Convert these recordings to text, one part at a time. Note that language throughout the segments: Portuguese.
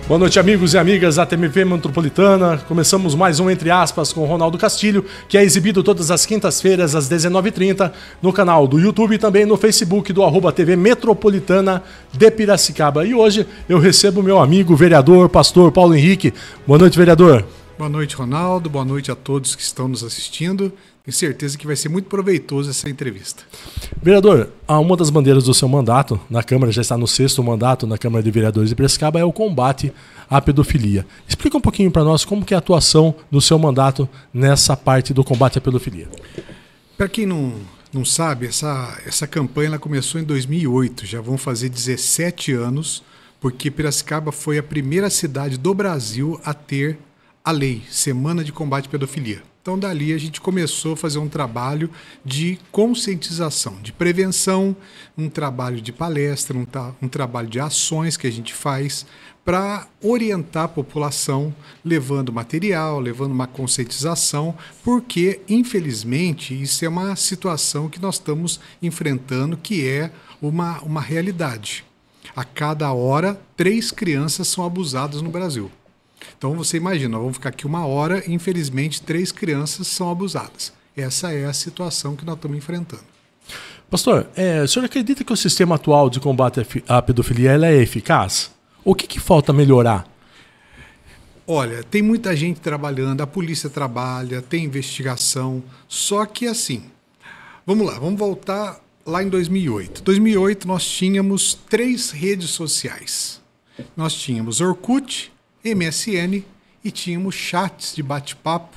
Boa noite, amigos e amigas da TMV Metropolitana. Começamos mais um Entre Aspas com o Ronaldo Castilho, que é exibido todas as quintas-feiras às 19h30 no canal do YouTube e também no Facebook do @TV Metropolitana de Piracicaba. E hoje eu recebo meu amigo, vereador, pastor Paulo Henrique. Boa noite, vereador. Boa noite, Ronaldo. Boa noite a todos que estão nos assistindo. Tenho certeza que vai ser muito proveitoso essa entrevista. Vereador, uma das bandeiras do seu mandato na Câmara, já está no 6º mandato na Câmara de Vereadores de Piracicaba, é o combate à pedofilia. Explica um pouquinho para nós como que é a atuação do seu mandato nessa parte do combate à pedofilia. Para quem não sabe, essa campanha ela começou em 2008, já vão fazer 17 anos, porque Piracicaba foi a primeira cidade do Brasil a ter a lei, Semana de Combate à Pedofilia. Então, dali a gente começou a fazer um trabalho de conscientização, de prevenção, um trabalho de palestra, um trabalho de ações que a gente faz para orientar a população, levando material, levando uma conscientização, porque, infelizmente, isso é uma situação que nós estamos enfrentando, que é uma realidade. A cada hora, 3 crianças são abusadas no Brasil. Então você imagina, nós vamos ficar aqui 1 hora e infelizmente 3 crianças são abusadas. Essa é a situação que nós estamos enfrentando. Pastor, o senhor acredita que o sistema atual de combate à pedofilia ela é eficaz? O que falta melhorar? Olha, tem muita gente trabalhando, a polícia trabalha, tem investigação, só que assim, vamos lá, vamos voltar lá em 2008. Em 2008 nós tínhamos 3 redes sociais. Nós tínhamos Orkut, MSN e tínhamos chats de bate-papo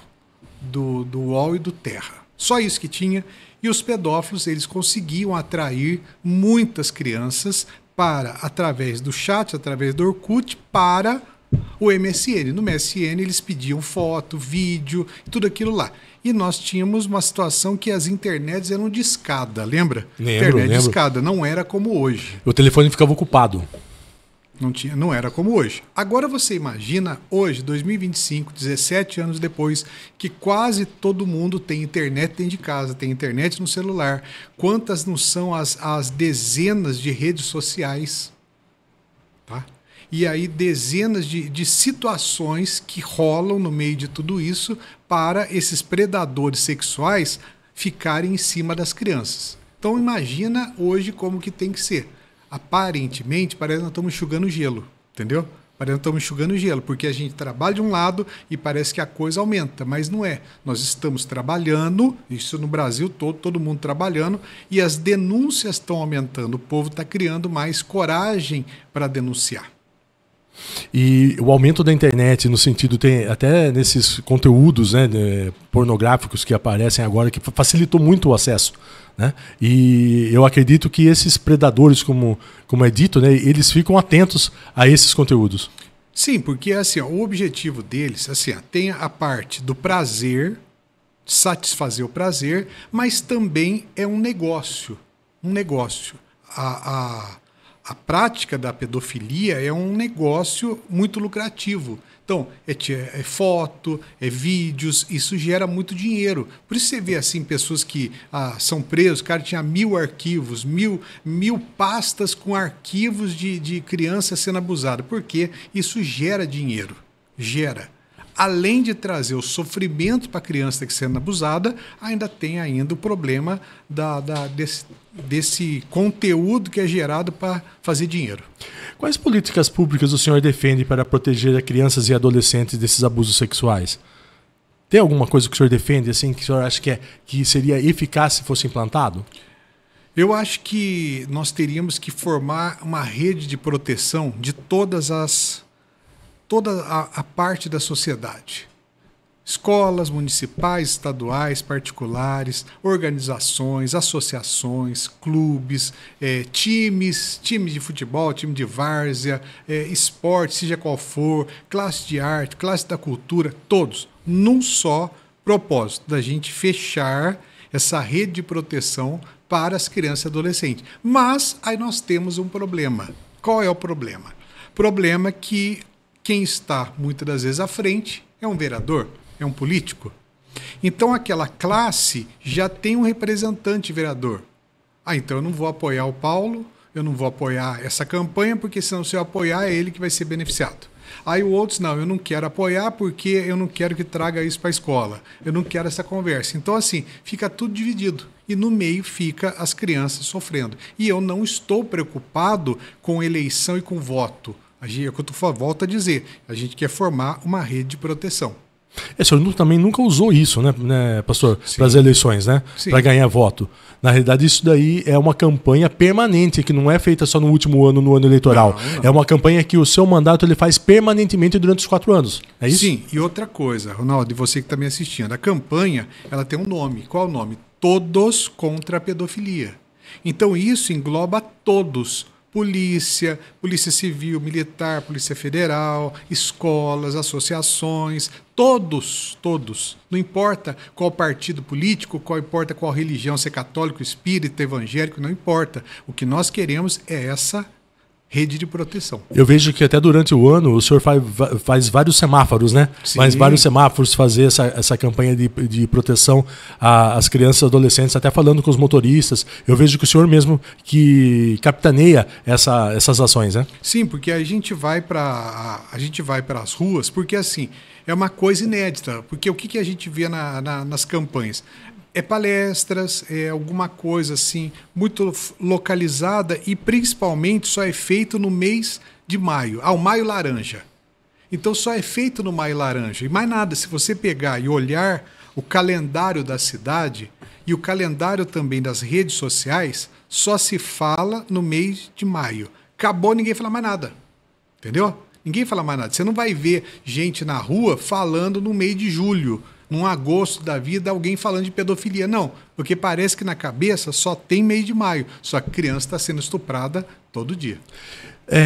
do UOL e do Terra. Só isso que tinha. E os pedófilos, eles conseguiam atrair muitas crianças através do chat, através do Orkut, para o MSN. No MSN eles pediam foto, vídeo, tudo aquilo lá. E nós tínhamos uma situação que as internets eram de escada, lembra? Internet de escada, não era como hoje. O telefone ficava ocupado. Não era como hoje. Agora você imagina, hoje, 2025, 17 anos depois, que quase todo mundo tem internet dentro de casa, tem internet no celular. Quantas não são as dezenas de redes sociais? Tá? E aí dezenas de situações que rolam no meio de tudo isso para esses predadores sexuais ficarem em cima das crianças. Então imagina hoje como que tem que ser. Aparentemente, parece que nós estamos enxugando gelo, entendeu? Parece que nós estamos enxugando gelo, porque a gente trabalha de um lado e parece que a coisa aumenta, mas não é. Nós estamos trabalhando, isso no Brasil todo mundo trabalhando, e as denúncias estão aumentando, o povo está criando mais coragem para denunciar. E o aumento da internet, no sentido, tem até nesses conteúdos, né, pornográficos que aparecem agora, que facilitou muito o acesso, né? E eu acredito que esses predadores, como é dito, né, eles ficam atentos a esses conteúdos. Sim, porque assim, o objetivo deles tem a parte do prazer, satisfazer o prazer, mas também é um negócio. A prática da pedofilia é um negócio muito lucrativo. Então, é foto, é vídeos, isso gera muito dinheiro. Por isso você vê assim, pessoas que são presos, o cara tinha 1000 arquivos, mil pastas com arquivos de criança sendo abusada, porque isso gera dinheiro, gera. Além de trazer o sofrimento para a criança que está sendo abusada, ainda tem o problema desse conteúdo que é gerado para fazer dinheiro. Quais políticas públicas o senhor defende para proteger crianças e adolescentes desses abusos sexuais? Tem alguma coisa que o senhor defende assim, que o senhor acha que seria eficaz se fosse implantado? Eu acho que nós teríamos que formar uma rede de proteção de toda a parte da sociedade. Escolas municipais, estaduais, particulares, organizações, associações, clubes, times de futebol, time de várzea, esporte, seja qual for, classe de arte, classe da cultura, todos, num só propósito, da gente fechar essa rede de proteção para as crianças e adolescentes. Mas aí nós temos um problema. Qual é o problema? O problema é que quem está muitas das vezes à frente é um vereador, é um político. Então aquela classe já tem um representante vereador. Então eu não vou apoiar o Paulo, eu não vou apoiar essa campanha, porque senão se eu apoiar é ele que vai ser beneficiado. Aí o outro, não, eu não quero apoiar porque eu não quero que traga isso para a escola. Eu não quero essa conversa. Então, assim, fica tudo dividido. E no meio fica as crianças sofrendo. E eu não estou preocupado com eleição e com voto. É o que eu volto a dizer. A gente quer formar uma rede de proteção. O senhor também nunca usou isso, né, pastor, para as eleições, né? Para ganhar voto. Na realidade, isso daí é uma campanha permanente, que não é feita só no último ano, no ano eleitoral. Não. É uma campanha que o seu mandato ele faz permanentemente durante os 4 anos. É isso? Sim, e outra coisa, Ronaldo, e você que está me assistindo, a campanha ela tem um nome. Qual é o nome? Todos contra a pedofilia. Então isso engloba todos. Polícia, Polícia Civil, Militar, Polícia Federal, escolas, associações, todos. Não importa qual partido político, importa qual religião, se é católico, espírita, evangélico, não importa. O que nós queremos é essa rede de proteção. Eu vejo que até durante o ano o senhor faz vários semáforos, né? Sim. Mas vários semáforos, fazer essa campanha de proteção às crianças e adolescentes, até falando com os motoristas. Eu vejo que o senhor mesmo que capitaneia essas ações, né? Sim, porque a gente vai para as ruas, porque assim, é uma coisa inédita. Porque o que a gente vê nas campanhas? É palestras, é alguma coisa assim, muito localizada e principalmente só é feito no mês de maio. O Maio Laranja. Então só é feito no Maio Laranja. E mais nada, se você pegar e olhar o calendário da cidade e o calendário também das redes sociais, só se fala no mês de maio. Acabou, ninguém fala mais nada. Entendeu? Ninguém fala mais nada. Você não vai ver gente na rua falando no mês de julho. Num agosto da vida, alguém falando de pedofilia. Não, porque parece que na cabeça só tem mês de maio. Só que a criança está sendo estuprada todo dia.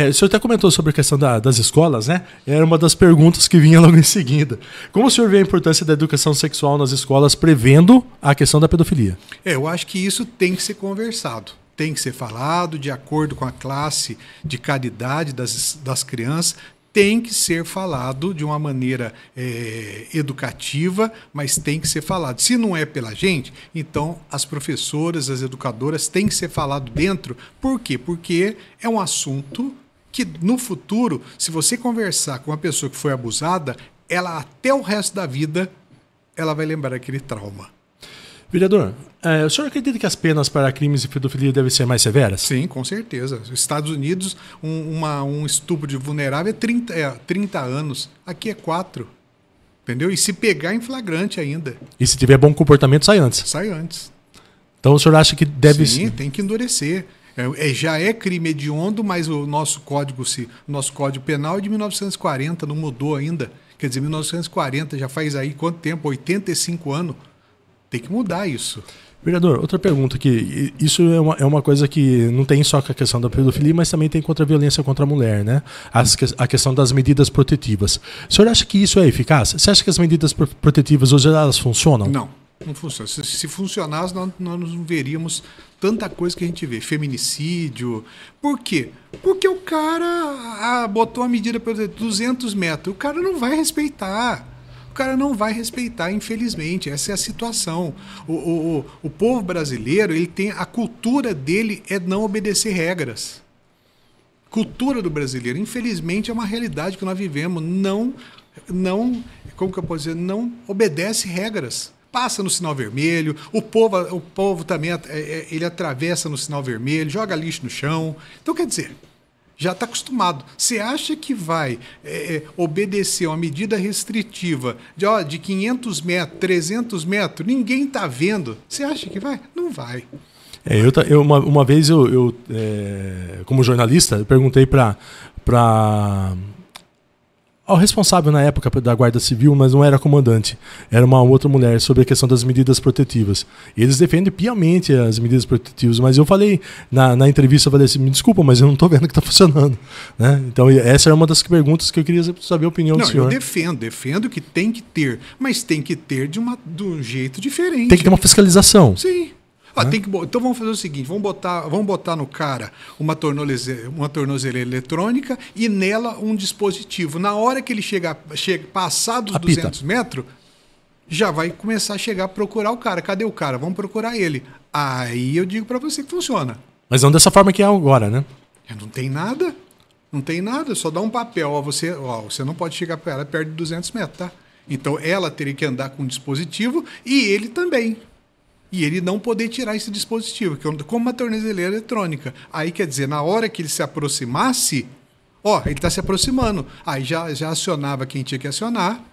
O senhor até comentou sobre a questão das escolas, né? Era uma das perguntas que vinha logo em seguida. Como o senhor vê a importância da educação sexual nas escolas, prevendo a questão da pedofilia? Eu acho que isso tem que ser conversado. Tem que ser falado de acordo com a classe de caridade das crianças. Tem que ser falado de uma maneira educativa, mas tem que ser falado. Se não é pela gente, então as professoras, as educadoras têm que ser falado dentro. Por quê? Porque é um assunto que no futuro, se você conversar com uma pessoa que foi abusada, ela até o resto da vida ela vai lembrar aquele trauma. Vereador, o senhor acredita que as penas para crimes de pedofilia devem ser mais severas? Sim, com certeza. Nos Estados Unidos, um estupro de vulnerável é 30 anos. Aqui é 4. Entendeu? E se pegar em flagrante ainda. E se tiver bom comportamento, sai antes? Sai antes. Então o senhor acha que deve... Sim, tem que endurecer. Já é crime hediondo, mas o nosso código penal é de 1940, não mudou ainda. Quer dizer, 1940 já faz aí quanto tempo? 85 anos. Tem que mudar isso. Vereador, outra pergunta aqui. Isso é uma coisa que não tem só com a questão da pedofilia, mas também tem contra a violência contra a mulher, né? A questão das medidas protetivas. O senhor acha que isso é eficaz? Você acha que as medidas protetivas hoje elas funcionam? Não funciona. Se funcionasse, nós não veríamos tanta coisa que a gente vê. Feminicídio. Por quê? Porque o cara botou a medida protetiva 200 metros. O cara não vai respeitar. O cara não vai respeitar, infelizmente. Essa é a situação. O povo brasileiro, ele tem a cultura dele é não obedecer regras. Cultura do brasileiro, infelizmente, é uma realidade que nós vivemos. Como que eu posso dizer? Não obedece regras. Passa no sinal vermelho. O povo também ele atravessa no sinal vermelho, joga lixo no chão. Então, quer dizer, já está acostumado. Você acha que vai obedecer uma medida restritiva de 500 metros, 300 metros? Ninguém está vendo. Você acha que vai? Não vai. Uma vez, como jornalista, eu perguntei ao responsável na época da Guarda Civil, mas não era comandante, era uma outra mulher, sobre a questão das medidas protetivas. Eles defendem piamente as medidas protetivas, mas eu falei na entrevista, eu falei assim, me desculpa, mas eu não estou vendo que está funcionando. Né? Então essa era uma das perguntas que eu queria saber a opinião do senhor. Eu defendo que tem que ter, mas tem que ter de um jeito diferente. Tem que ter uma fiscalização. Sim. Então vamos fazer o seguinte, vamos botar no cara uma tornozeleira eletrônica e nela um dispositivo. Na hora que ele passar dos 200 metros, já vai começar a chegar a procurar o cara. Cadê o cara? Vamos procurar ele. Aí eu digo para você que funciona. Mas não dessa forma que é agora, né? Não tem nada. Não tem nada, só dá um papel. Você não pode chegar para ela perto de 200 metros, tá? Então, ela teria que andar com um dispositivo e ele também. E ele não poder tirar esse dispositivo, como uma tornozeleira eletrônica. Aí, quer dizer, na hora que ele se aproximasse, ele está se aproximando. Aí já acionava quem tinha que acionar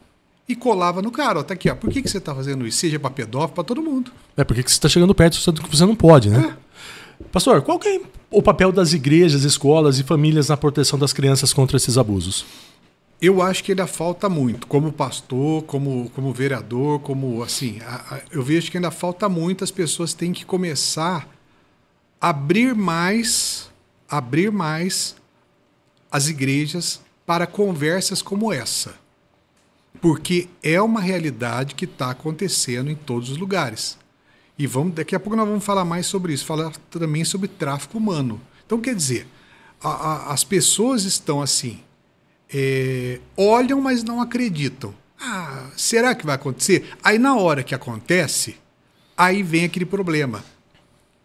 e colava no cara. Tá aqui, Por que você está fazendo isso? Seja para pedófilo, para todo mundo. Por que você está chegando perto sendo que você não pode, né? Pastor, qual que é o papel das igrejas, escolas e famílias na proteção das crianças contra esses abusos? Eu acho que ainda falta muito, como pastor, como vereador, eu vejo que ainda falta muito, as pessoas têm que começar a abrir mais as igrejas para conversas como essa. Porque é uma realidade que está acontecendo em todos os lugares. E daqui a pouco nós vamos falar mais sobre isso, falar também sobre tráfico humano. Então, quer dizer, as pessoas estão assim, olham, mas não acreditam. Será que vai acontecer? Aí, na hora que acontece, aí vem aquele problema.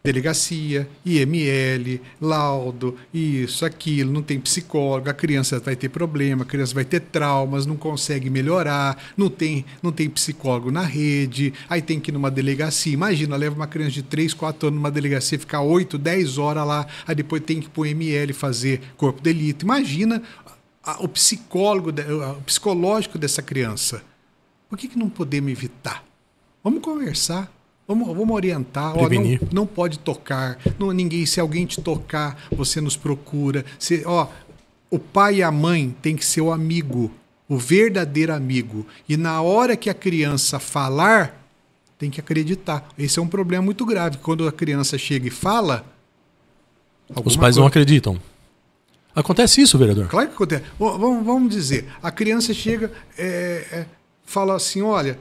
Delegacia, IML, laudo, isso, aquilo, não tem psicólogo, a criança vai ter problema, a criança vai ter traumas, não consegue melhorar, não tem psicólogo na rede, aí tem que ir numa delegacia. Imagina, leva uma criança de 3, 4 anos numa delegacia, ficar 8, 10 horas lá, aí depois tem que ir pro IML fazer corpo de delito. Imagina o psicológico dessa criança. Por que não podemos evitar? Vamos conversar. Vamos orientar. Não pode tocar. Se alguém te tocar, você nos procura. O pai e a mãe tem que ser o amigo, o verdadeiro amigo. E na hora que a criança falar, tem que acreditar. Esse é um problema muito grave. Quando a criança chega e fala, os pais não acreditam. Acontece isso, vereador? Claro que acontece. Vamos dizer, a criança chega, fala assim, olha,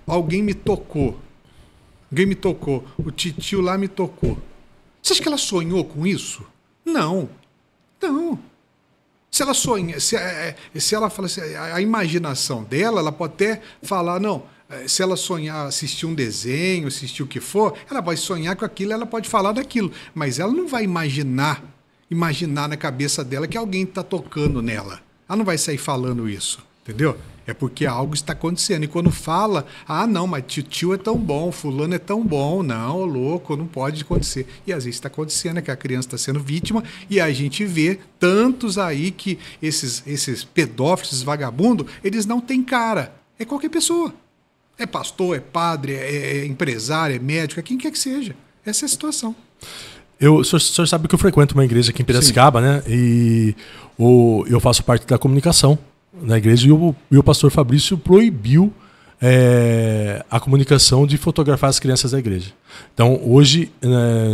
alguém me tocou, o titio lá me tocou. Você acha que ela sonhou com isso? Não. Se ela sonha, se ela fala assim, a imaginação dela, ela pode até falar, não, se ela sonhar, assistir um desenho, assistir o que for, ela vai sonhar com aquilo, ela pode falar daquilo, mas ela não vai imaginar na cabeça dela que alguém está tocando nela. Ela não vai sair falando isso, entendeu? É porque algo está acontecendo. E quando fala, não, mas tio é tão bom, fulano é tão bom. Não, louco, não pode acontecer. E às vezes está acontecendo, que a criança está sendo vítima, e a gente vê tantos aí que esses pedófilos, esses vagabundos, eles não têm cara. É qualquer pessoa. É pastor, é padre, é empresário, é médico, é quem quer que seja. Essa é a situação. O senhor sabe que eu frequento uma igreja aqui em Piracicaba, né? E eu faço parte da comunicação na igreja, e o pastor Fabrício proibiu a comunicação de fotografar as crianças da igreja. Então, hoje,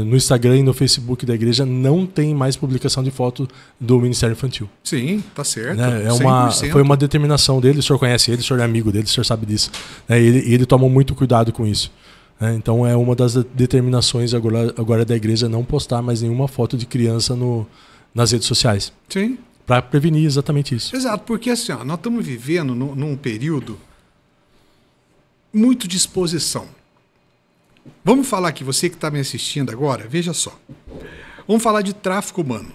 no Instagram e no Facebook da igreja, não tem mais publicação de foto do Ministério Infantil. Sim, tá certo. Né? Foi uma determinação dele, o senhor conhece ele, o senhor é amigo dele, o senhor sabe disso. Né? Ele tomou muito cuidado com isso. Né? Então, é uma das determinações agora da igreja não postar mais nenhuma foto de criança nas redes sociais. Sim. Para prevenir exatamente isso. Exato, porque assim, nós estamos vivendo num período muito de exposição. Vamos falar aqui, você que está me assistindo agora, veja só. Vamos falar de tráfico humano.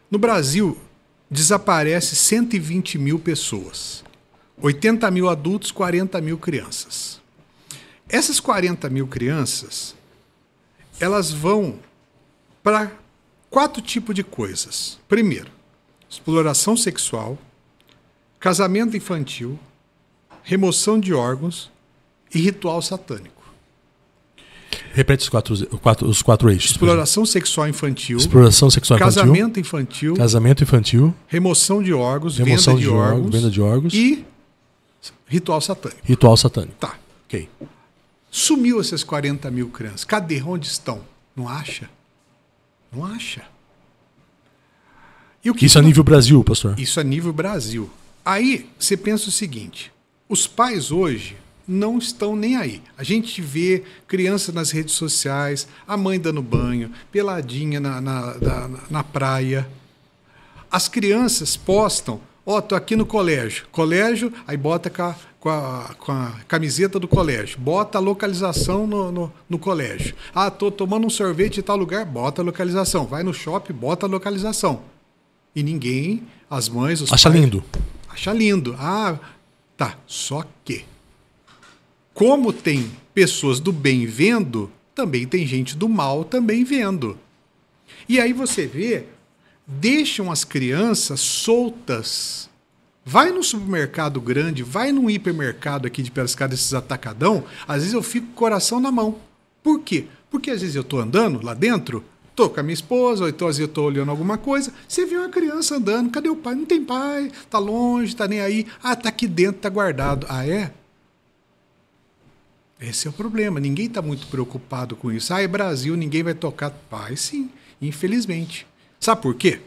No Brasil, desaparece 120 mil pessoas. 80 mil adultos, 40 mil crianças. Essas 40 mil crianças, elas vão para 4 tipos de coisas. Primeiro, exploração sexual, casamento infantil, remoção de órgãos e ritual satânico. Repete os quatro eixos. Exploração sexual infantil. Casamento infantil. Remoção de órgãos. Venda de órgãos. E ritual satânico. Tá. Ok. Sumiu essas 40 mil crianças. Cadê? Onde estão? Não acha? Isso a nível Brasil, pastor? Isso a nível Brasil. Aí você pensa o seguinte: os pais hoje não estão nem aí. A gente vê criança nas redes sociais, a mãe dando banho, peladinha na praia. As crianças postam Ó, tô aqui no colégio. Colégio, aí bota com a camiseta do colégio. Bota a localização no colégio. Ah, tô tomando um sorvete em tal lugar, bota a localização. Vai no shopping, bota a localização. E ninguém, as mães, os Acha pais... lindo. Acha lindo. Ah, tá. Só que, como tem pessoas do bem vendo, também tem gente do mal também vendo. E aí você vê, deixam as crianças soltas. Vai no supermercado grande, vai num hipermercado aqui de Piracicaba, desses atacadão, às vezes eu fico com o coração na mão. Por quê? Porque às vezes eu tô andando lá dentro, tô com a minha esposa, ou então às vezes eu tô olhando alguma coisa, você vê uma criança andando, cadê o pai? Não tem pai, tá longe, tá nem aí. Ah, tá aqui dentro, tá guardado. Ah, é? Esse é o problema, ninguém está muito preocupado com isso. Ah, é Brasil, ninguém vai tocar. Vai sim, infelizmente. Sabe por quê?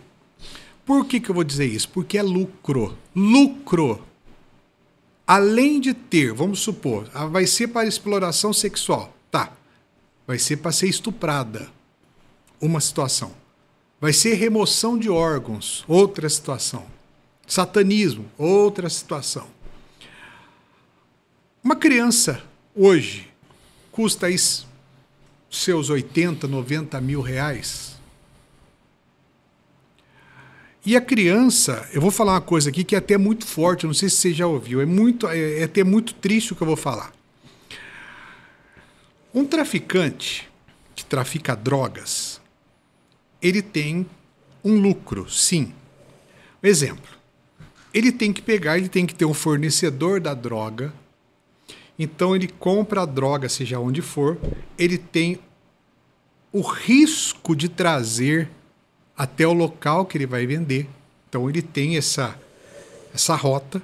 Por que eu vou dizer isso? Porque é lucro. Lucro. Além de ter, vamos supor, vai ser para exploração sexual. Tá. Vai ser para ser estuprada. Uma situação. Vai ser remoção de órgãos. Outra situação. Satanismo. Outra situação. Uma criança... hoje, custa aí seus 80, 90 mil reais. E a criança, eu vou falar uma coisa aqui que é até muito forte, não sei se você já ouviu, é até muito triste o que eu vou falar. Um traficante que trafica drogas, ele tem um lucro, sim. Exemplo, ele tem que pegar, ele tem que ter um fornecedor da droga. Então ele compra a droga, seja onde for, ele tem o risco de trazer até o local que ele vai vender. Então ele tem essa rota,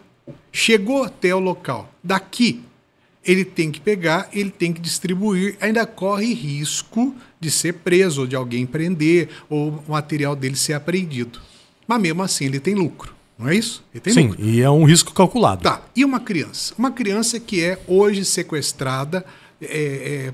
chegou até o local. Daqui ele tem que pegar, ele tem que distribuir, ainda corre risco de ser preso, ou de alguém prender, ou o material dele ser apreendido. Mas mesmo assim ele tem lucro. Não é isso? Ele tem Sim, lucro. e é um risco calculado. Tá, e uma criança? Uma criança que é hoje sequestrada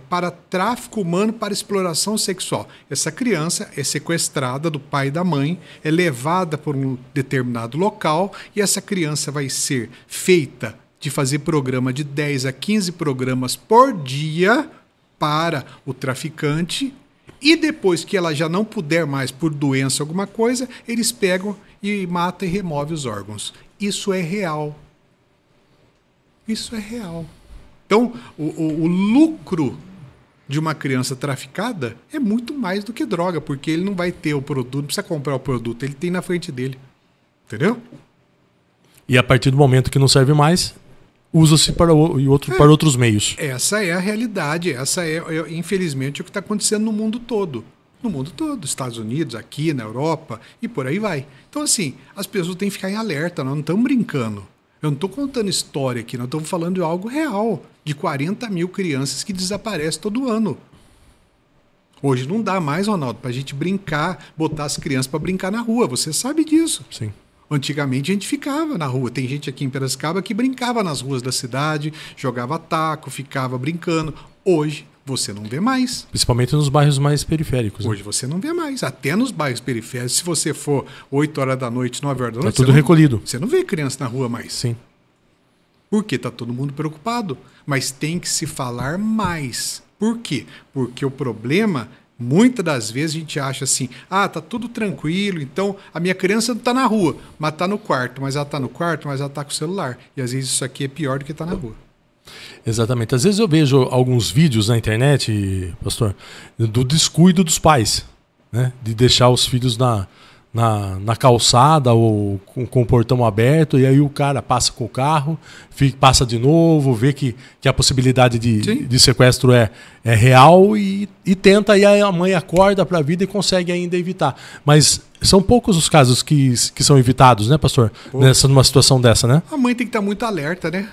para tráfico humano, para exploração sexual. Essa criança é sequestrada do pai e da mãe, é levada por um determinado local e essa criança vai ser feita de fazer programa de 10 a 15 programas por dia para o traficante e depois que ela já não puder mais por doença alguma coisa, eles pegam e mata e remove os órgãos. Isso é real. Isso é real. Então, o lucro de uma criança traficada é muito mais do que droga, porque ele não vai ter o produto, não precisa comprar o produto, ele tem na frente dele. Entendeu? E a partir do momento que não serve mais, usa-se para outros meios. Essa é a realidade, essa é infelizmente, o que está acontecendo no mundo todo. No mundo todo, Estados Unidos, aqui na Europa e por aí vai. Então, assim, as pessoas têm que ficar em alerta, nós não estamos brincando. Eu não estou contando história aqui, nós estamos falando de algo real, de 40 mil crianças que desaparecem todo ano. Hoje não dá mais, Ronaldo, para a gente brincar, botar as crianças para brincar na rua, você sabe disso. Sim. Antigamente a gente ficava na rua, tem gente aqui em Piracicaba que brincava nas ruas da cidade, jogava taco, ficava brincando. Hoje você não vê mais. Principalmente nos bairros mais periféricos. Hoje você não vê mais. Até nos bairros periféricos, se você for 8 horas da noite, 9 horas da noite... Está tudo recolhido. Você não vê criança na rua mais. Sim. Por quê? Está todo mundo preocupado. Mas tem que se falar mais. Por quê? Porque o problema, muitas das vezes a gente acha assim, tá tudo tranquilo, então a minha criança não está na rua, mas está no quarto. Mas ela está no quarto, mas ela está com o celular. E às vezes isso aqui é pior do que estar na rua. Exatamente. Às vezes eu vejo alguns vídeos na internet, pastor, do descuido dos pais, né? De deixar os filhos na calçada ou com o portão aberto, e aí o cara passa com o carro, passa de novo, vê que a possibilidade de sequestro é real e tenta, e aí a mãe acorda para a vida e consegue ainda evitar. Mas são poucos os casos que são evitados, né, pastor? Numa situação dessa, né? A mãe tem que estar muito alerta, né?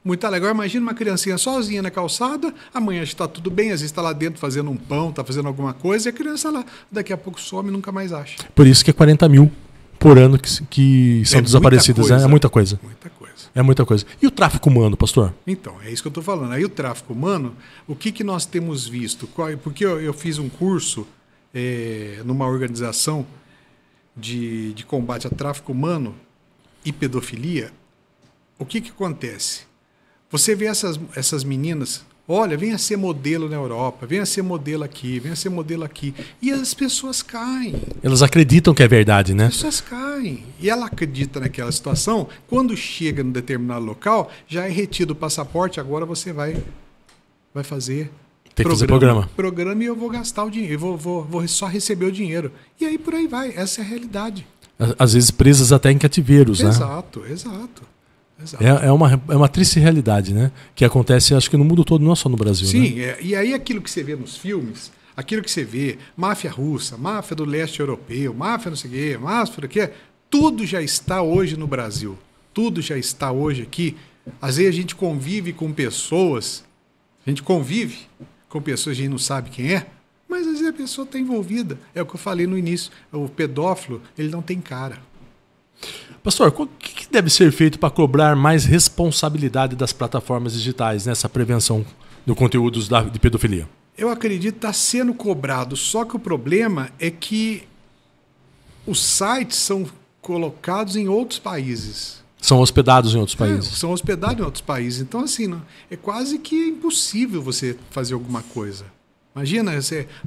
Muito legal. Imagina uma criancinha sozinha na calçada, amanhã está tudo bem, às vezes está lá dentro fazendo um pão, está fazendo alguma coisa, e a criança lá, daqui a pouco some e nunca mais acha. Por isso que é 40 mil por ano que são desaparecidas. Né? É muita coisa. Muita coisa. É muita coisa. E o tráfico humano, pastor? Então, é isso que eu estou falando. Aí o tráfico humano, o que nós temos visto? Porque eu fiz um curso numa organização de combate a tráfico humano. e pedofilia, o que acontece? Você vê essas meninas, olha, venha ser modelo na Europa, venha ser modelo aqui, venha ser modelo aqui. E as pessoas caem. Elas acreditam que é verdade, né? As pessoas caem. E ela acredita naquela situação, quando chega num determinado local, já é retido o passaporte, agora você vai fazer Tem que fazer programa. Programa e eu vou gastar o dinheiro, eu vou só receber o dinheiro. E aí por aí vai, essa é a realidade. Às vezes presas até em cativeiros, né? Exato. É uma triste realidade, né? Que acontece, acho que no mundo todo, não só no Brasil. Sim, né? E aí aquilo que você vê nos filmes, aquilo que você vê, máfia russa, máfia do leste europeu, máfia não sei o quê, máfia do quê, tudo já está hoje no Brasil. Tudo já está hoje aqui. Às vezes a gente convive com pessoas, que a gente não sabe quem é, mas às vezes a pessoa está envolvida. É o que eu falei no início, o pedófilo, ele não tem cara. Pastor, o que deve ser feito para cobrar mais responsabilidade das plataformas digitais nessa prevenção de conteúdos de pedofilia? Eu acredito que está sendo cobrado, só que o problema é que os sites são colocados em outros países. São hospedados em outros países. São hospedados em outros países. Então, assim, é quase que impossível você fazer alguma coisa. Imagina,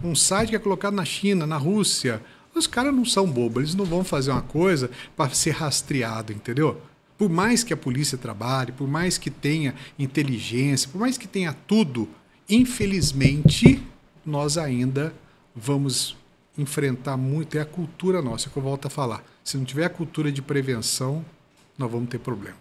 um site que é colocado na China, na Rússia. Os caras não são bobos, eles não vão fazer uma coisa para ser rastreado, entendeu? Por mais que a polícia trabalhe, por mais que tenha inteligência, por mais que tenha tudo, infelizmente, nós ainda vamos enfrentar muito. É a cultura nossa, que eu volto a falar. Se não tiver a cultura de prevenção, nós vamos ter problema.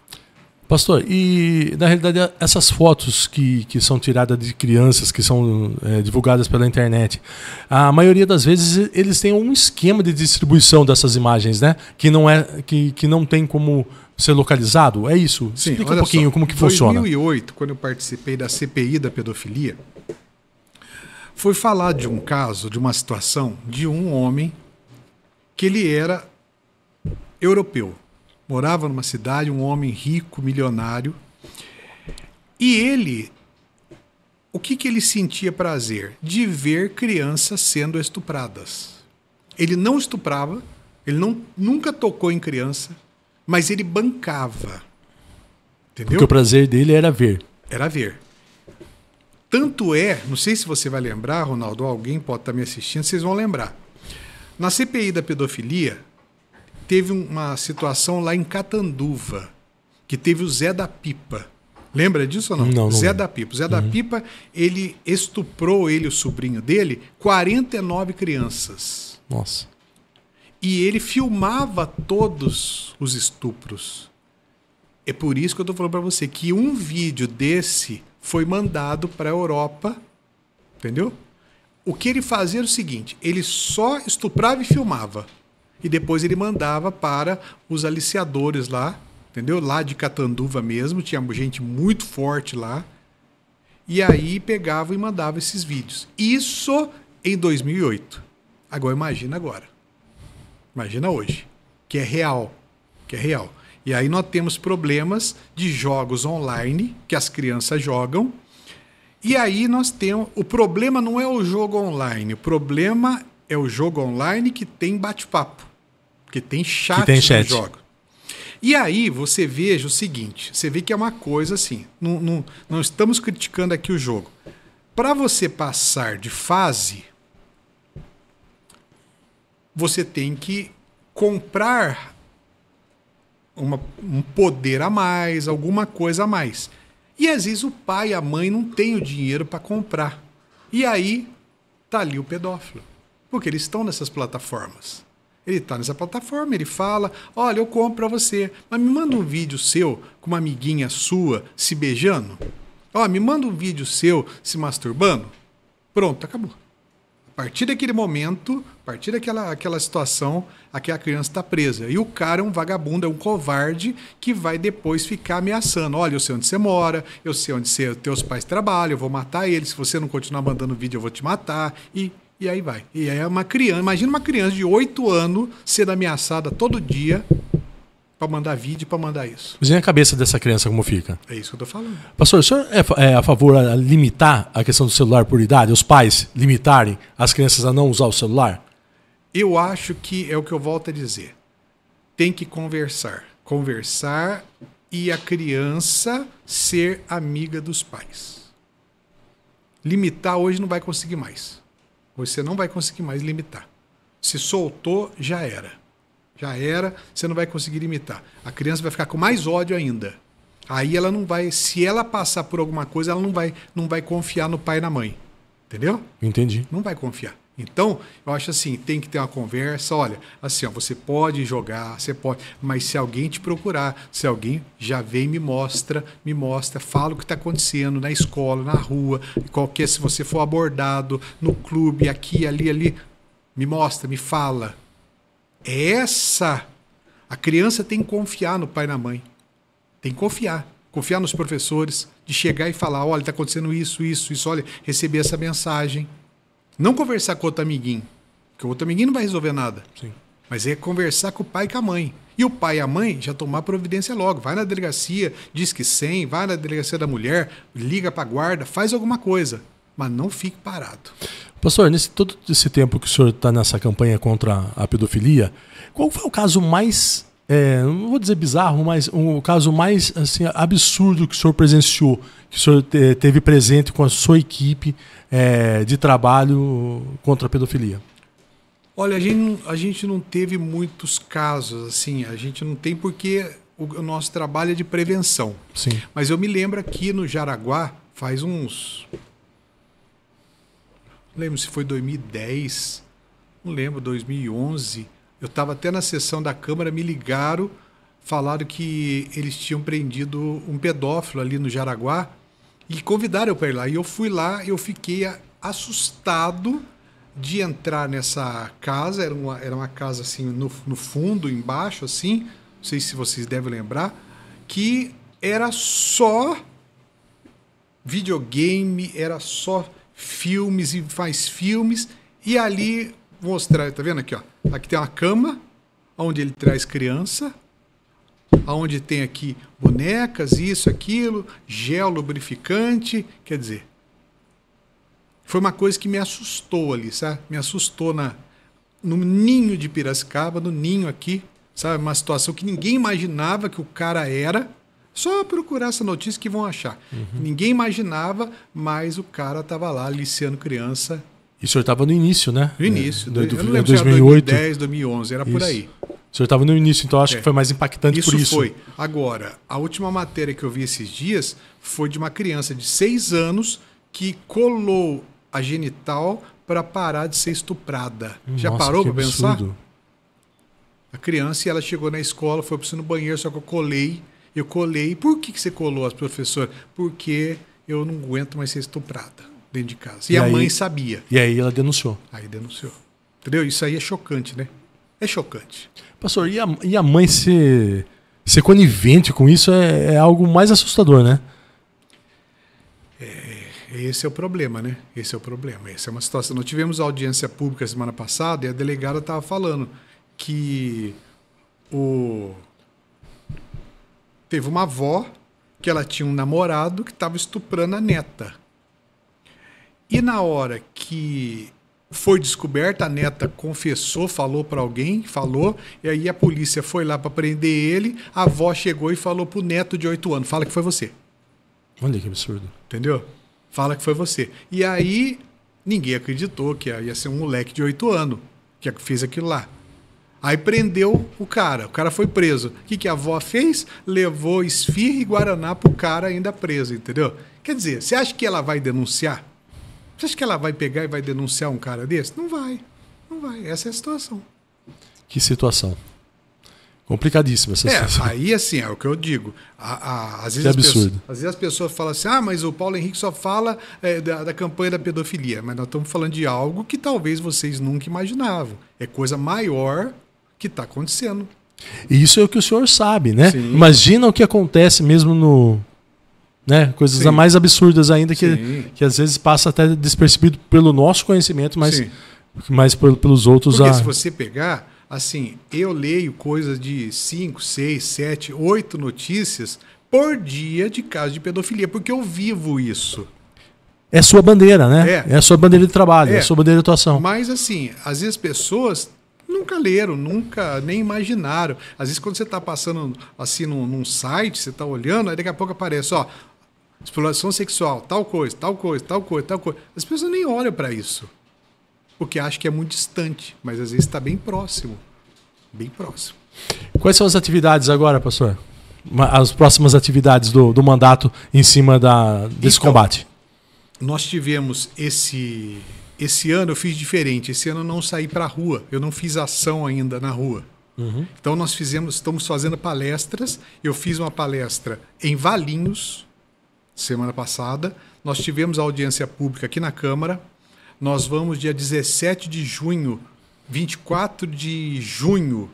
Pastor, e na realidade essas fotos que são tiradas de crianças, que são divulgadas pela internet, a maioria das vezes eles têm um esquema de distribuição dessas imagens, né? Que não tem como ser localizado. É isso? Sim, explica um pouquinho como que funciona. Em 2008, quando eu participei da CPI da pedofilia, foi falar de um caso, de uma situação de um homem que ele era europeu. Morava numa cidade, um homem rico, milionário. E ele, o que ele sentia prazer? De ver crianças sendo estupradas. Ele não estuprava, ele nunca tocou em criança, mas ele bancava. Entendeu? Porque o prazer dele era ver. Era ver. Tanto é, não sei se você vai lembrar, Ronaldo, ou alguém pode estar me assistindo, vocês vão lembrar. Na CPI da pedofilia, teve uma situação lá em Catanduva, que teve o Zé da Pipa. Lembra disso ou não? Não Zé lembro. da Pipa. O Zé da Pipa, ele estuprou o sobrinho dele, 49 crianças. Nossa. E ele filmava todos os estupros. É por isso que eu estou falando para você que um vídeo desse foi mandado para a Europa, entendeu? O que ele fazia era o seguinte, ele só estuprava e filmava. E depois ele mandava para os aliciadores lá, entendeu? Lá de Catanduva mesmo, tinha gente muito forte lá. E aí pegava e mandava esses vídeos. Isso em 2008. Agora imagina agora. Imagina hoje, que é real. E aí nós temos problemas de jogos online, que as crianças jogam. E aí nós temos... O problema não é o jogo online, o problema é o jogo online que tem bate-papo. Porque tem chat no jogo. E aí você veja o seguinte, você vê que é uma coisa assim, não estamos criticando aqui o jogo. Para você passar de fase, você tem que comprar um poder a mais, alguma coisa a mais. E às vezes o pai e a mãe não têm o dinheiro para comprar. E aí tá ali o pedófilo, porque eles estão nessas plataformas. Ele está nessa plataforma, ele fala, olha, eu compro para você, mas me manda um vídeo seu com uma amiguinha sua se beijando. Ó, me manda um vídeo seu se masturbando. Pronto, acabou. A partir daquele momento, a partir daquela situação, aquela criança está presa. E o cara é um vagabundo, é um covarde que vai depois ficar ameaçando. Olha, eu sei onde você mora, eu sei onde teus pais trabalham, eu vou matar eles. Se você não continuar mandando vídeo, eu vou te matar. E aí vai. E aí é uma criança, imagina uma criança de 8 anos sendo ameaçada todo dia para mandar vídeo, para mandar isso. Imagina a cabeça dessa criança como fica. É isso que eu estou falando. Pastor, o senhor é a favor de limitar a questão do celular por idade? Os pais limitarem as crianças a não usar o celular? Eu acho que é o que eu volto a dizer. Tem que conversar Conversar e a criança ser amiga dos pais. Limitar hoje não vai conseguir mais. Hoje você não vai conseguir mais limitar. Se soltou, já era. Já era, você não vai conseguir limitar. A criança vai ficar com mais ódio ainda. Aí ela não vai, se ela passar por alguma coisa, ela não vai confiar no pai e na mãe. Entendeu? Entendi. Não vai confiar. Então, eu acho assim, tem que ter uma conversa. Olha, assim, ó, você pode jogar, você pode, mas se alguém te procurar, se alguém já vem me mostra, fala o que está acontecendo na escola, na rua, qualquer, se você for abordado no clube, aqui, ali, me mostra, me fala. A criança tem que confiar no pai e na mãe. Tem que confiar nos professores, de chegar e falar, olha, está acontecendo isso, olha, receber essa mensagem. Não conversar com outro amiguinho, porque o outro amiguinho não vai resolver nada. Sim. Mas é conversar com o pai e com a mãe. E o pai e a mãe já tomar providência logo. Vai na delegacia, diz que 100, vai na delegacia da mulher, liga para a guarda, faz alguma coisa. Mas não fique parado. Pastor, todo esse tempo que o senhor está nessa campanha contra a pedofilia, qual foi o caso mais, não vou dizer bizarro, mas o caso mais assim, absurdo que o senhor presenciou, que o senhor teve presente com a sua equipe de trabalho contra a pedofilia? Olha, a gente não teve muitos casos, assim, a gente não tem porque o nosso trabalho é de prevenção. Sim. Mas eu me lembro aqui no Jaraguá, faz uns... Não lembro se foi 2010, não lembro, 2011. Eu estava até na sessão da Câmara, me ligaram, falaram que eles tinham prendido um pedófilo ali no Jaraguá e convidaram eu para ir lá. E eu fui lá e eu fiquei assustado de entrar nessa casa. Era uma casa assim no fundo, embaixo, assim, não sei se vocês devem lembrar, que era só videogame, era só filmes e faz filmes. E ali, vou mostrar, tá vendo aqui, ó? Aqui tem uma cama, onde ele traz criança, onde tem aqui bonecas, isso, aquilo, gel lubrificante, quer dizer, foi uma coisa que me assustou ali, sabe? Me assustou no ninho de Piracicaba, no ninho aqui, sabe? Uma situação que ninguém imaginava que o cara era. Só procurar essa notícia que vão achar. Uhum. Ninguém imaginava, mas o cara estava lá aliciando criança. E o senhor estava no início, né? No início. Eu não lembro se era 2010, 2011, era isso. Por aí. O senhor estava no início, então acho que foi mais impactante por isso. Isso foi. Agora, a última matéria que eu vi esses dias foi de uma criança de 6 anos que colou a genital para parar de ser estuprada. Já parou para pensar? A criança, ela chegou na escola, foi no banheiro, só que eu colei. Por que você colou as professoras? Porque eu não aguento mais ser estuprada dentro de casa. E a mãe sabia. E aí ela denunciou. Aí denunciou. Entendeu? Isso aí é chocante, né? É chocante. Pastor, e a mãe ser conivente com isso é algo mais assustador, né? Esse é o problema, né? Esse é o problema. Essa é uma situação. Nós tivemos audiência pública semana passada e a delegada estava falando que teve uma avó que ela tinha um namorado que estava estuprando a neta. E na hora que foi descoberta, a neta confessou, falou para alguém, e aí a polícia foi lá para prender ele, a avó chegou e falou pro neto de 8 anos, fala que foi você. Olha que absurdo. Entendeu? Fala que foi você. E aí ninguém acreditou que ia ser um moleque de 8 anos que fez aquilo lá. Aí prendeu o cara foi preso. O que a avó fez? Levou esfirra e guaraná pro cara ainda preso, entendeu? Quer dizer, você acha que ela vai denunciar? Você acha que ela vai pegar e vai denunciar um cara desse? Não vai. Essa é a situação. Que situação. Complicadíssima essa situação. Aí assim, é o que eu digo. Às vezes absurdo. Às vezes as pessoas falam assim, mas o Paulo Henrique só fala da campanha da pedofilia. Mas nós estamos falando de algo que talvez vocês nunca imaginavam. É coisa maior que está acontecendo. E isso é o que o senhor sabe, né? Sim. Imagina o que acontece mesmo né? Coisas Sim. mais absurdas ainda que às vezes passa até despercebido pelo nosso conhecimento, mas pelos outros. Porque se você pegar, assim, eu leio coisas de 5, 6, 7, 8 notícias por dia de casos de pedofilia, porque eu vivo isso. É sua bandeira, né? É a sua bandeira de trabalho, é a sua bandeira de atuação. Mas assim, às vezes as pessoas Nunca leram, nunca nem imaginaram. Às vezes, quando você está passando assim num site, você está olhando, aí daqui a pouco aparece, ó, exploração sexual, tal coisa, tal coisa, tal coisa, tal coisa. As pessoas nem olham para isso, porque acham que é muito distante, mas às vezes está bem próximo. Bem próximo. Quais são as atividades agora, pastor? As próximas atividades do mandato em cima desse combate? Nós tivemos esse ano eu fiz diferente. Esse ano eu não saí para a rua. Eu não fiz ação ainda na rua. Uhum. Então nós estamos fazendo palestras. Eu fiz uma palestra em Valinhos semana passada. Nós tivemos a audiência pública aqui na Câmara. Nós vamos dia 17 de junho, 24 de junho.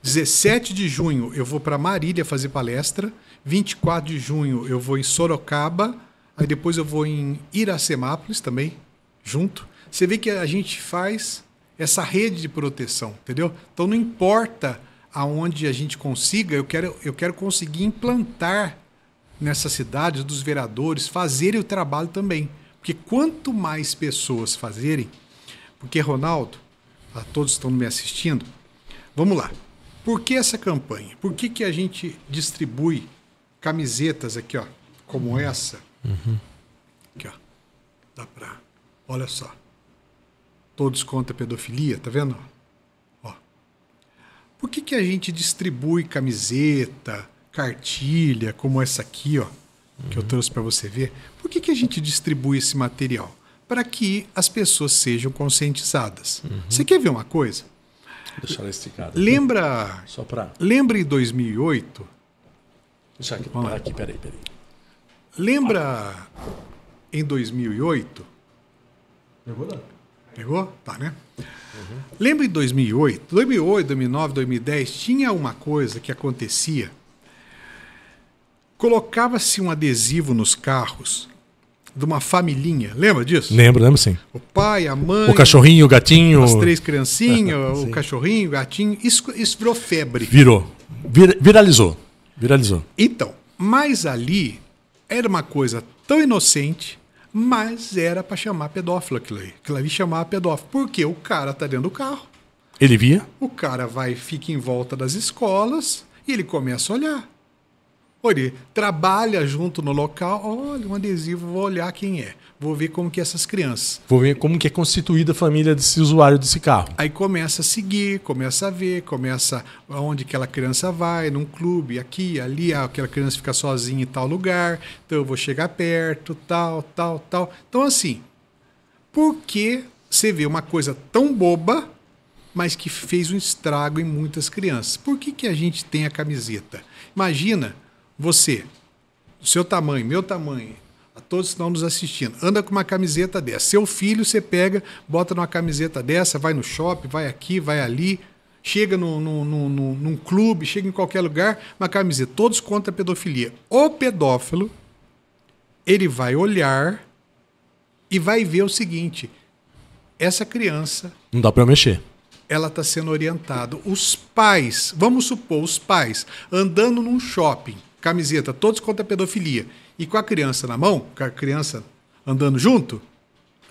17 de junho eu vou para Marília fazer palestra. 24 de junho eu vou em Sorocaba. Aí depois eu vou em Iracemápolis também, junto. Você vê que a gente faz essa rede de proteção, entendeu? Então não importa aonde a gente consiga, eu quero conseguir implantar nessas cidades dos vereadores, fazerem o trabalho também. Porque quanto mais pessoas fazerem, porque, Ronaldo, todos estão me assistindo, vamos lá. Por que essa campanha? Por que a gente distribui camisetas aqui, ó, como essa? Uhum. Aqui, ó. Dá pra... Olha só. Todos contra a pedofilia, tá vendo? Ó. Por que a gente distribui camiseta, cartilha, como essa aqui, ó, que eu trouxe para você ver? Por que a gente distribui esse material? Para que as pessoas sejam conscientizadas. Uhum. Você quer ver uma coisa? Deixa ela esticada. Lembra... Só para... Lembra em 2008... Deixa aqui, peraí. Lembra em 2008? Pegou não? Pegou? Tá, né? Uhum. Lembra em 2008? 2008, 2009, 2010, tinha uma coisa que acontecia. Colocava-se um adesivo nos carros de uma familhinha. Lembra disso? Lembro sim. O pai, a mãe... O cachorrinho, o gatinho... As 3 criancinhas, o cachorrinho, o gatinho. Isso virou febre. Viralizou. Então, mas ali... Era uma coisa tão inocente, mas era para chamar pedófilo aquilo aí. Aquilo ali chamava pedófilo. Porque o cara tá dentro do carro. Ele via? O cara fica em volta das escolas e ele começa a olhar. Olha, trabalha junto no local. Olha, um adesivo, vou olhar quem é. Vou ver como que é essas crianças. Vou ver como que é constituída a família desse usuário desse carro. Aí começa a seguir, começa a ver, começa aonde aquela criança vai, num clube, aqui, ali, aquela criança fica sozinha em tal lugar, então eu vou chegar perto, tal. Então assim, por que você vê uma coisa tão boba, mas que fez um estrago em muitas crianças? Por que a gente tem a camiseta? Imagina você, seu tamanho, meu tamanho, a todos que estão nos assistindo, anda com uma camiseta dessa. Seu filho você pega, bota numa camiseta dessa, vai no shopping, vai aqui, vai ali, chega num clube, chega em qualquer lugar, uma camiseta, todos contra a pedofilia. O pedófilo, ele vai olhar e vai ver o seguinte, essa criança... Não dá para mexer. Ela está sendo orientada. Os pais, vamos supor, os pais andando num shopping, camiseta, todos contra a pedofilia, e com a criança na mão, com a criança andando junto,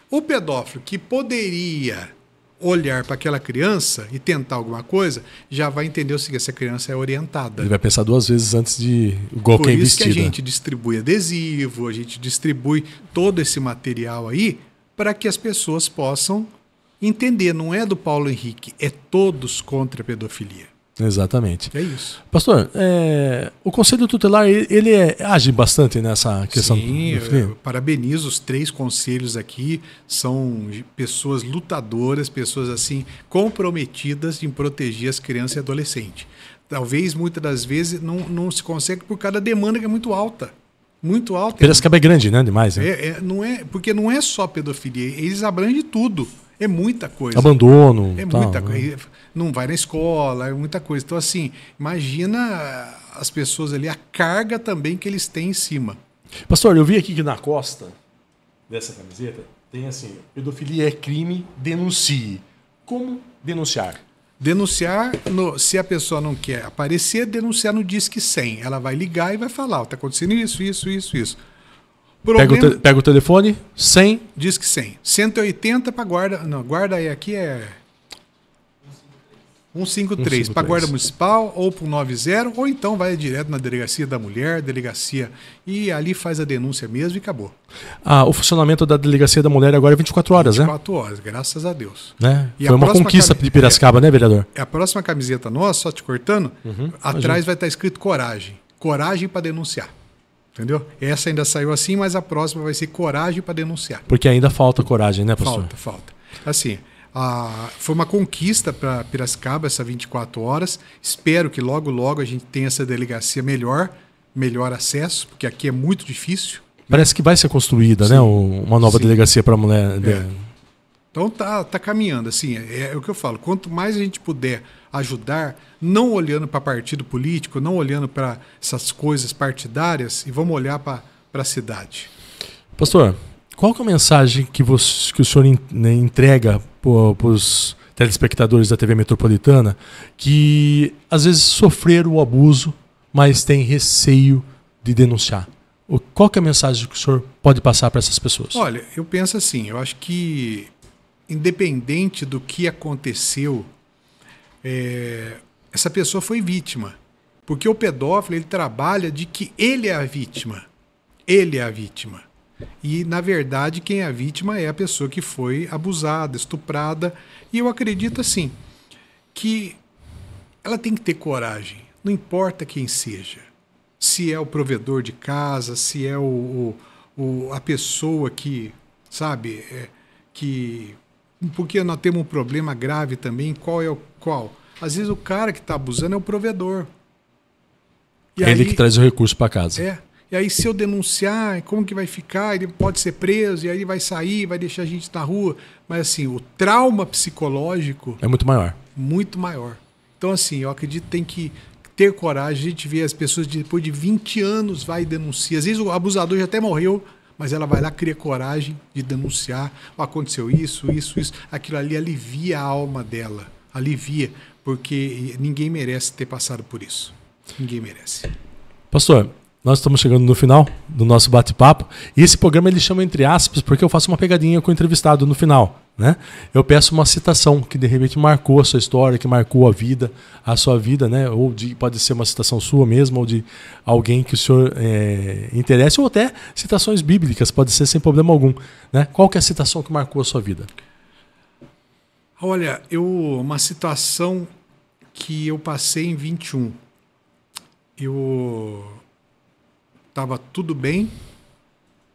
o pedófilo que poderia olhar para aquela criança e tentar alguma coisa, já vai entender o seguinte, essa criança é orientada. Ele vai pensar 2 vezes antes de igual quem vestida. Por isso que a gente distribui adesivo, a gente distribui todo esse material aí para que as pessoas possam entender. Não é do Paulo Henrique, é todos contra a pedofilia. Exatamente. É isso. Pastor, o Conselho Tutelar, ele age bastante nessa questão? Sim, eu parabenizo os 3 conselhos aqui, são pessoas lutadoras, pessoas assim comprometidas em proteger as crianças e adolescentes. Talvez, muitas das vezes, não se consegue por causa da demanda que é muito alta. Muito alta. Piracicaba é grande, né? Demais. Né? Porque não é só pedofilia, eles abrangem tudo. É muita coisa. Abandono. É muita coisa. Não vai na escola, é muita coisa. Então, assim, imagina as pessoas ali, a carga também que eles têm em cima. Pastor, eu vi aqui que na costa dessa camiseta tem assim, pedofilia é crime, denuncie. Como denunciar? Denunciar, se a pessoa não quer aparecer, denunciar no Disque 100. Ela vai ligar e vai falar, está acontecendo isso. Problema, Pega o telefone, 100. diz que 100. 180 para guarda. Não, guarda aqui é 153 para guarda municipal ou para o 90, ou então vai direto na delegacia da mulher, delegacia, e ali faz a denúncia mesmo e acabou. O funcionamento da delegacia da mulher agora é 24 horas, 24 horas, graças a Deus. Né? E foi uma conquista de Piracicaba, né, vereador? A próxima camiseta nossa, só te cortando, atrás vai estar escrito coragem. Coragem para denunciar. Entendeu? Essa ainda saiu assim, mas a próxima vai ser coragem para denunciar. Porque ainda falta coragem, né, pastor? Falta. Assim, foi uma conquista para Piracicaba essa 24 horas. Espero que logo a gente tenha essa delegacia melhor acesso, porque aqui é muito difícil. Parece que vai ser construída, né, uma nova delegacia para a mulher. Então tá caminhando, assim, é o que eu falo. Quanto mais a gente puder ajudar, não olhando para partido político, não olhando para essas coisas partidárias, e vamos olhar para a cidade. Pastor, qual que é a mensagem que o senhor entrega para os telespectadores da TV Metropolitana que às vezes sofreram o abuso, mas têm receio de denunciar? Qual que é a mensagem que o senhor pode passar para essas pessoas? Olha, eu penso assim, eu acho que independente do que aconteceu, essa pessoa foi vítima. Porque o pedófilo, ele trabalha de que ele é a vítima. Ele é a vítima. E, na verdade, quem é a vítima é a pessoa que foi abusada, estuprada. E eu acredito, assim, que ela tem que ter coragem. Não importa quem seja. Se é o provedor de casa, se é a pessoa que, sabe, porque nós temos um problema grave também. Qual? Às vezes o cara que está abusando é o provedor. Ele que traz o recurso para casa. E aí, se eu denunciar, como que vai ficar? Ele pode ser preso, e aí ele vai sair, vai deixar a gente na rua. Mas, assim, o trauma psicológico... é muito maior. Muito maior. Então, assim, eu acredito que tem que ter coragem. A gente vê as pessoas, depois de 20 anos, vai e denuncia. Às vezes o abusador já até morreu, mas ela vai lá, cria coragem de denunciar. Aconteceu isso. Aquilo ali alivia a alma dela. Alivia, porque ninguém merece ter passado por isso. Ninguém merece. Pastor, nós estamos chegando no final do nosso bate-papo. E esse programa ele chama entre aspas, porque eu faço uma pegadinha com o entrevistado no final, né? Eu peço uma citação que de repente marcou a sua história, que marcou a sua vida, né? Pode ser uma citação sua mesmo, ou de alguém que o senhor interesse, ou até citações bíblicas, pode ser sem problema algum, né? Qual que é a citação que marcou a sua vida? Olha, uma situação que eu passei em 21. Eu estava tudo bem,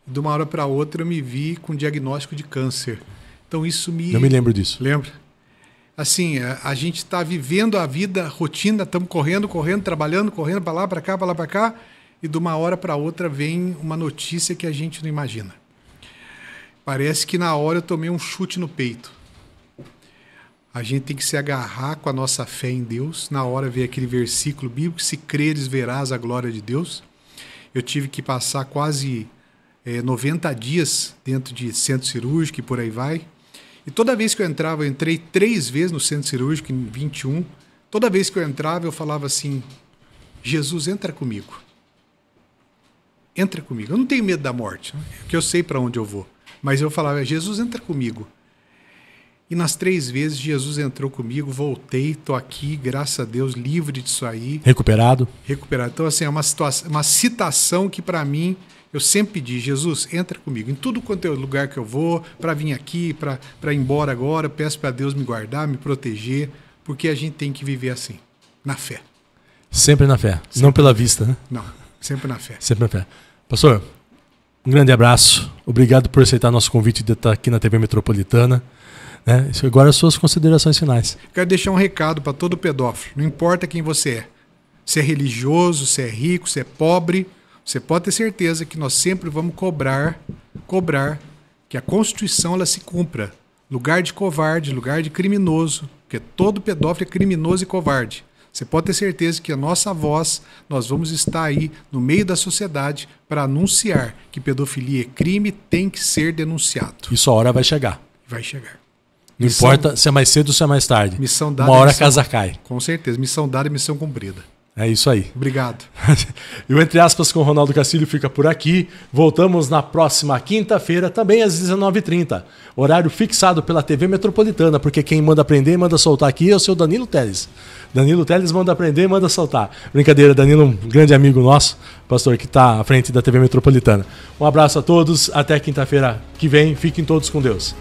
de uma hora para outra eu me vi com diagnóstico de câncer. Então isso me... Não me lembro disso. Lembra? Assim, a gente está vivendo a vida, rotina, estamos correndo, trabalhando, correndo para lá, para cá, e de uma hora para outra vem uma notícia que a gente não imagina. Parece que na hora eu tomei um chute no peito. A gente tem que se agarrar com a nossa fé em Deus. Na hora veio aquele versículo bíblico, se creres verás a glória de Deus. Eu tive que passar quase 90 dias dentro de centro cirúrgico e por aí vai. E toda vez que eu entrava, eu entrei 3 vezes no centro cirúrgico em 21. Toda vez que eu entrava, eu falava assim, Jesus, entra comigo. Entra comigo. Eu não tenho medo da morte, porque eu sei para onde eu vou. Mas eu falava, Jesus, entra comigo. E nas 3 vezes Jesus entrou comigo, voltei, estou aqui, graças a Deus, livre disso aí. Recuperado. Então, assim, é uma citação que para mim, eu sempre pedi, Jesus, entra comigo. Em tudo quanto é lugar que eu vou, para vir aqui, para ir embora agora, peço para Deus me guardar, me proteger, porque a gente tem que viver assim, na fé. Sempre na fé, sempre não pela vista, né? Não, sempre na fé. Sempre na fé. Pastor, um grande abraço. Obrigado por aceitar nosso convite de estar aqui na TV Metropolitana. Agora as suas considerações finais. Quero deixar um recado para todo pedófilo. Não importa quem você é. Se é religioso, se é rico, se é pobre, você pode ter certeza que nós sempre vamos cobrar que a Constituição ela se cumpra. Lugar de covarde, lugar de criminoso, porque todo pedófilo é criminoso e covarde. Você pode ter certeza que a nossa voz, nós vamos estar aí no meio da sociedade para anunciar que pedofilia é crime, tem que ser denunciado. Isso a hora vai chegar. Vai chegar. Não importa se é mais cedo ou se é mais tarde. Missão dada. Uma hora a casa cai. Com certeza. Missão dada e missão cumprida. É isso aí. Obrigado. E o Entre Aspas com o Ronaldo Castilho fica por aqui. Voltamos na próxima quinta-feira, também às 19h30. Horário fixado pela TV Metropolitana, porque quem manda aprender e manda soltar aqui é o seu Danilo Teles. Danilo Teles manda aprender e manda soltar. Brincadeira, Danilo, um grande amigo nosso, pastor, que está à frente da TV Metropolitana. Um abraço a todos, até quinta-feira que vem. Fiquem todos com Deus.